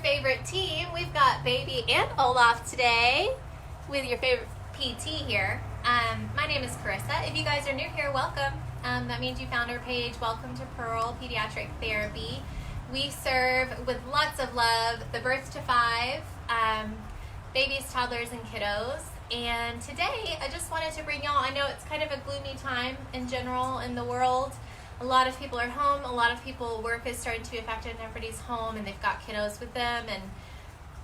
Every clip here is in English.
favorite team. We've got Baby and Olaf today with your favorite PT here. My name is Carissa. If you guys are new here, welcome. That means you found our page. Welcome to Pearl Pediatric Therapy. We serve with lots of love the birth to 5, babies, toddlers, and kiddos. And today I just wanted to bring y'all, I know it's kind of a gloomy time in general in the world. A lot of people are home, a lot of people, work is starting to be affected and everybody's home and they've got kiddos with them, and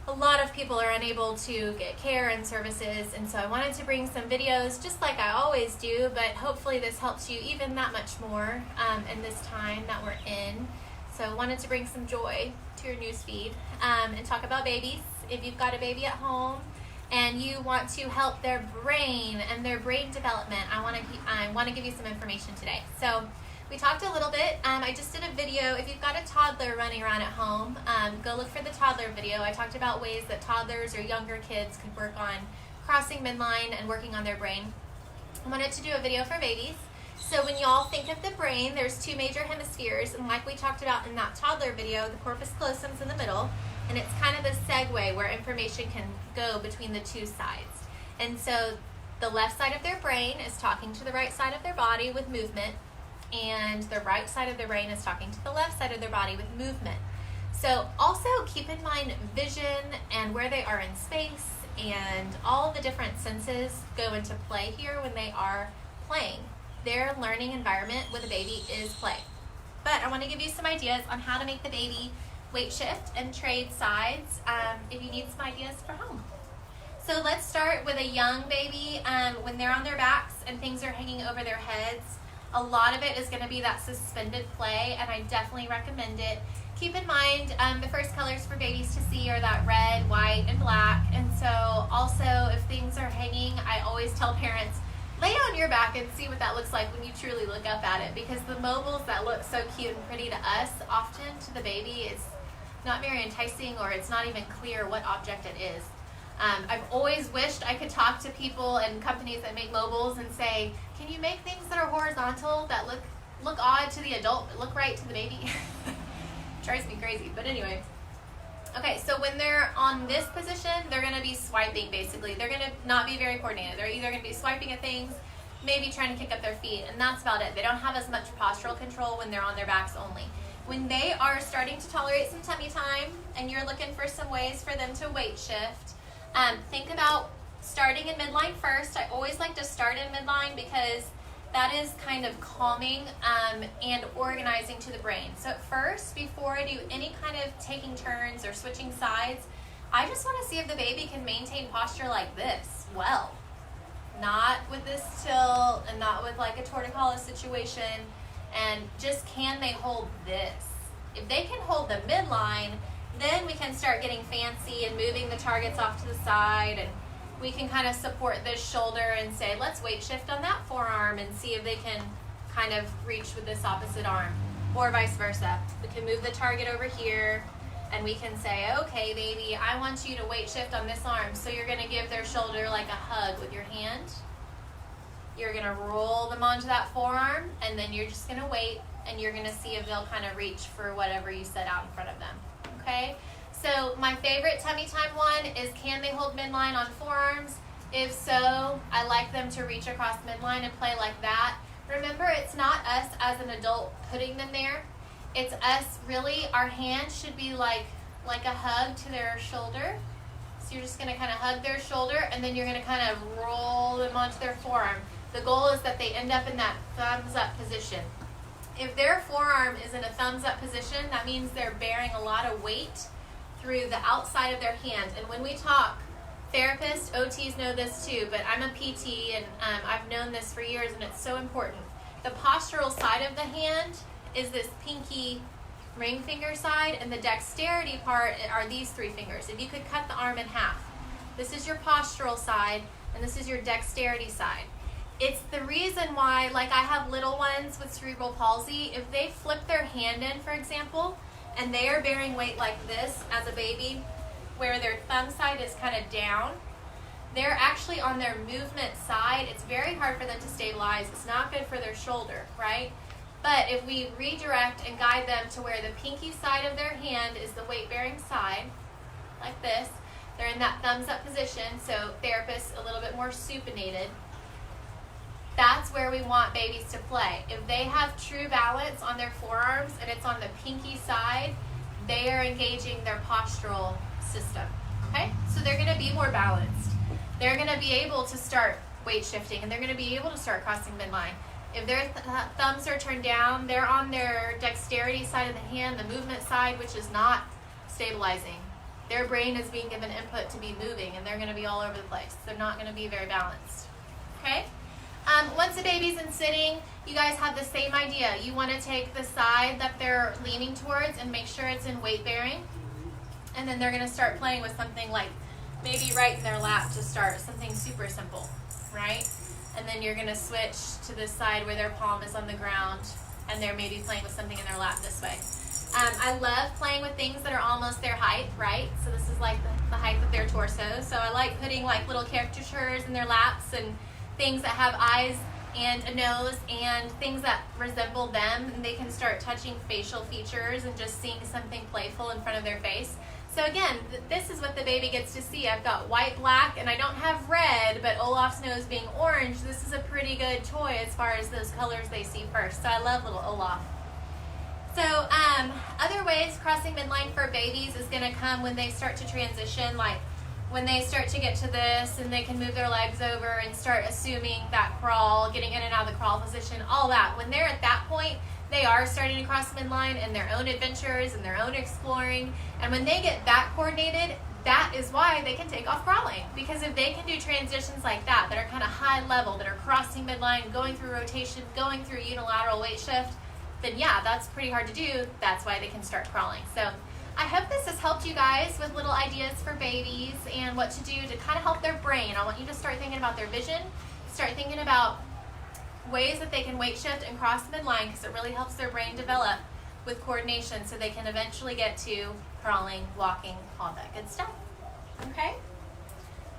a lot of people are unable to get care and services. And so I wanted to bring some videos just like I always do, but hopefully this helps you even that much more in this time that we're in. So I wanted to bring some joy to your newsfeed and talk about babies. If you've got a baby at home and you want to help their brain and their brain development, I want to give you some information today. So we talked a little bit. I just did a video. If you've got a toddler running around at home, go look for the toddler video. I talked about ways that toddlers or younger kids could work on crossing midline and working on their brain. I wanted to do a video for babies. So when y'all think of the brain, there's 2 major hemispheres, and like we talked about in that toddler video, the corpus callosum's in the middle, and it's kind of a segue where information can go between the 2 sides. And so the left side of their brain is talking to the right side of their body with movement, and the right side of their brain is talking to the left side of their body with movement. So also keep in mind vision and where they are in space, and all the different senses go into play here when they are playing. Their learning environment with a baby is play. But I want to give you some ideas on how to make the baby weight shift and trade sides if you need some ideas for home. So let's start with a young baby. When they're on their backs and things are hanging over their heads, a lot of it is going to be that suspended play, and I definitely recommend it. Keep in mind the first colors for babies to see are that red, white, and black. And so also if things are hanging, I always tell parents, lay on your back and see what that looks like when you truly look up at it, because the mobiles that look so cute and pretty to us, often to the baby, it's not very enticing, or it's not even clear what object it is. I've always wished I could talk to people and companies that make mobiles and say, can you make things that are horizontal that look odd to the adult but look right to the baby? Drives me crazy, but anyway. Okay, so when they're on this position, they're going to be swiping basically. They're going to not be very coordinated. They're either going to be swiping at things, maybe trying to kick up their feet, and that's about it. They don't have as much postural control when they're on their backs only. When they are starting to tolerate some tummy time and you're looking for some ways for them to weight shift, think about starting in midline first. I always like to start in midline because that is kind of calming and organizing to the brain. So at first, before I do any kind of taking turns or switching sides, I just want to see if the baby can maintain posture like this well. Not with this tilt and not with like a torticollis situation, and just can they hold this? If they can hold the midline, then we can start getting fancy and moving the targets off to the side, and we can kind of support this shoulder and say, let's weight shift on that forearm and see if they can kind of reach with this opposite arm, or vice versa. We can move the target over here and we can say, okay, baby, I want you to weight shift on this arm. So you're going to give their shoulder like a hug with your hand. You're going to roll them onto that forearm, and then you're just going to wait, and you're going to see if they'll kind of reach for whatever you set out in front of them. Okay? So my favorite tummy time one is, can they hold midline on forearms? If so, I like them to reach across midline and play like that. Remember, it's not us as an adult putting them there. It's us really, our hand should be like a hug to their shoulder. So you're just going to kind of hug their shoulder, and then you're going to kind of roll them onto their forearm. The goal is that they end up in that thumbs up position. If their forearm is in a thumbs up position, that means they're bearing a lot of weight through the outside of their hand. And when we talk, therapists, OTs know this too, but I'm a PT and I've known this for years, and it's so important. The postural side of the hand is this pinky ring finger side, and the dexterity part are these 3 fingers. If you could cut the arm in half, this is your postural side and this is your dexterity side. It's the reason why, like I have little ones with cerebral palsy, if they flip their hand in, for example, and they are bearing weight like this as a baby, where their thumb side is kind of down, they're actually on their movement side. It's very hard for them to stabilize. It's not good for their shoulder, right? But if we redirect and guide them to where the pinky side of their hand is the weight-bearing side, like this. They're in that thumbs up position, so therapists a little bit more supinated. That's where we want babies to play. If they have true balance on their forearms and it's on the pinky side, they are engaging their postural system. Okay? So they're going to be more balanced. They're going to be able to start weight shifting, and they're going to be able to start crossing midline. If their thumbs are turned down, they're on their dexterity side of the hand, the movement side, which is not stabilizing. Their brain is being given input to be moving, and they're going to be all over the place. They're not going to be very balanced. Okay? Once the baby's in sitting, you guys have the same idea. You want to take the side that they're leaning towards and make sure it's in weight bearing. And then they're going to start playing with something like maybe right in their lap to start, something super simple, right? And then you're going to switch to the side where their palm is on the ground and they're maybe playing with something in their lap this way. I love playing with things that are almost their height, right? So this is like the height of their torso. So I like putting like little caricatures in their laps and things that have eyes and a nose and things that resemble them, and they can start touching facial features and just seeing something playful in front of their face. So again, this is what the baby gets to see. I've got white, black, and I don't have red, but Olaf's nose being orange, this is a pretty good toy as far as those colors they see first. So I love little Olaf. So other ways crossing midline for babies is going to come when they start to transition, like when they start to get to this and they can move their legs over and start assuming that crawl, getting in and out of the crawl position, all that. When they're at that point, they are starting to cross midline in their own adventures and their own exploring. And when they get that coordinated, that is why they can take off crawling. Because if they can do transitions like that are kind of high level, that are crossing midline, going through rotation, going through unilateral weight shift, then yeah, that's pretty hard to do. That's why they can start crawling. So I hope this has helped you guys with little ideas for babies and what to do to kind of help their brain. I want you to start thinking about their vision, start thinking about ways that they can weight shift and cross midline, because it really helps their brain develop with coordination so they can eventually get to crawling, walking, all that good stuff. Okay?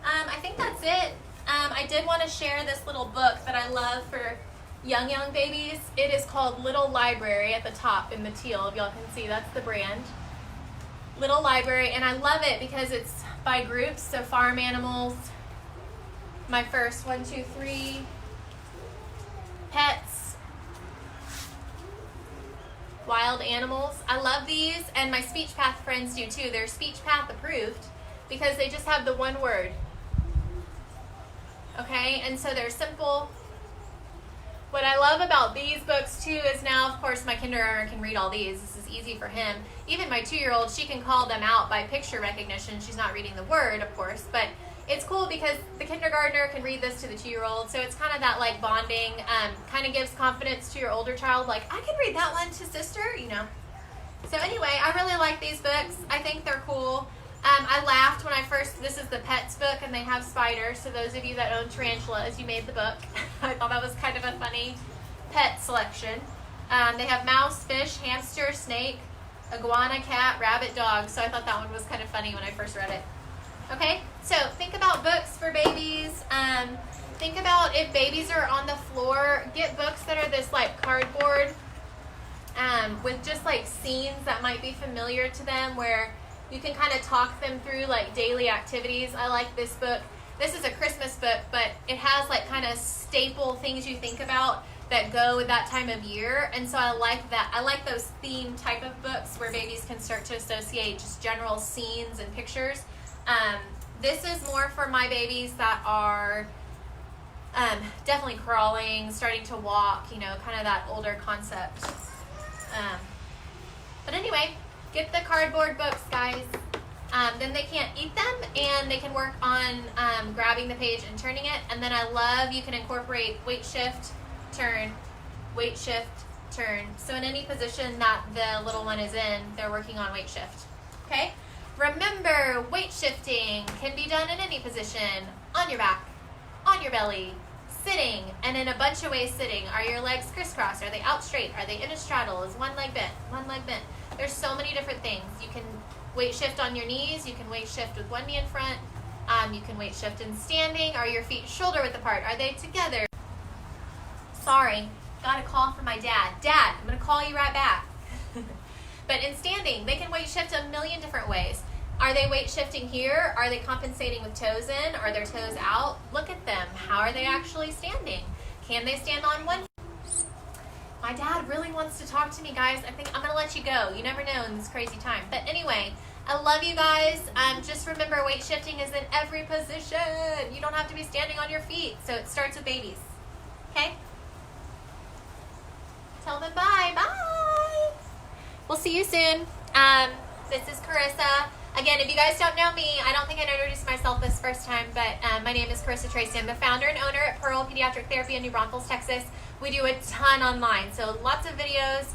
I think that's it. I did want to share this little book that I love for young babies. It is called Little Library at the top in the teal. If y'all can see, that's the brand. Little Library, and I love it because it's by groups, so farm animals, my first 1, 2, 3, pets, wild animals. I love these, and my speech path friends do too. They're speech path approved because they just have the one word. Okay, and so they're simple. What I love about these books too is now, of course, my kindergartner can read all these. This is easy for him. Even my 2-year-old, she can call them out by picture recognition. She's not reading the word, of course, but it's cool because the kindergartner can read this to the 2-year-old. So it's kind of that like bonding, kind of gives confidence to your older child. Like, I can read that one to sister, you know. So anyway, I really like these books. I think they're cool. I laughed when I first, this is the pets book, and they have spiders. So those of you that own tarantulas, you made the book. I thought that was kind of a funny pet selection. They have mouse, fish, hamster, snake, iguana, cat, rabbit, dog. So I thought that one was kind of funny when I first read it. Okay, so think about books for babies. Think about if babies are on the floor, get books that are this like cardboard with just like scenes that might be familiar to them, where you can kind of talk them through like daily activities. I like this book. This is a Christmas book, but it has like kind of staple things you think about that go with that time of year. And so I like that. I like those theme type of books where babies can start to associate just general scenes and pictures. This is more for my babies that are definitely crawling, starting to walk, you know, kind of that older concept. But anyway, get the cardboard books, guys. Then they can't eat them, and they can work on grabbing the page and turning it. And then I love, you can incorporate weight shift, turn, weight shift, turn. So in any position that the little one is in, they're working on weight shift. Okay? Remember, weight shifting can be done in any position. On your back, on your belly, sitting, and in a bunch of ways sitting. Are your legs crisscrossed? Are they out straight? Are they in a straddle? Is one leg bent? One leg bent? There's so many different things. You can weight shift on your knees. You can weight shift with one knee in front. You can weight shift in standing. Are your feet shoulder width apart? Are they together? Sorry, got a call from my dad. Dad, I'm going to call you right back. But in standing, they can weight shift a million different ways. Are they weight shifting here? Are they compensating with toes in? Are their toes out? Look at them. How are they actually standing? Can they stand on one? My dad really wants to talk to me, guys. I think I'm going to let you go. You never know in this crazy time. But anyway, I love you guys. Just remember, weight shifting is in every position. You don't have to be standing on your feet. So it starts with babies. Okay? Tell them bye. Bye. We'll see you soon. This is Carissa. Again, if you guys don't know me, I don't think I introduced myself this first time, but my name is Carissa Tracy. I'm the founder and owner at Pearl Pediatric Therapy in New Braunfels, Texas. We do a ton online, so lots of videos.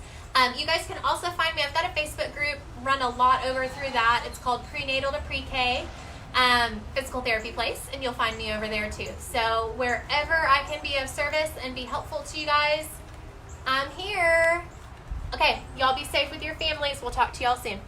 You guys can also find me. I've got a Facebook group, run a lot over through that. It's called Prenatal to Pre-K Physical Therapy Place, and you'll find me over there too. So wherever I can be of service and be helpful to you guys, I'm here. Okay, y'all be safe with your families. We'll talk to y'all soon.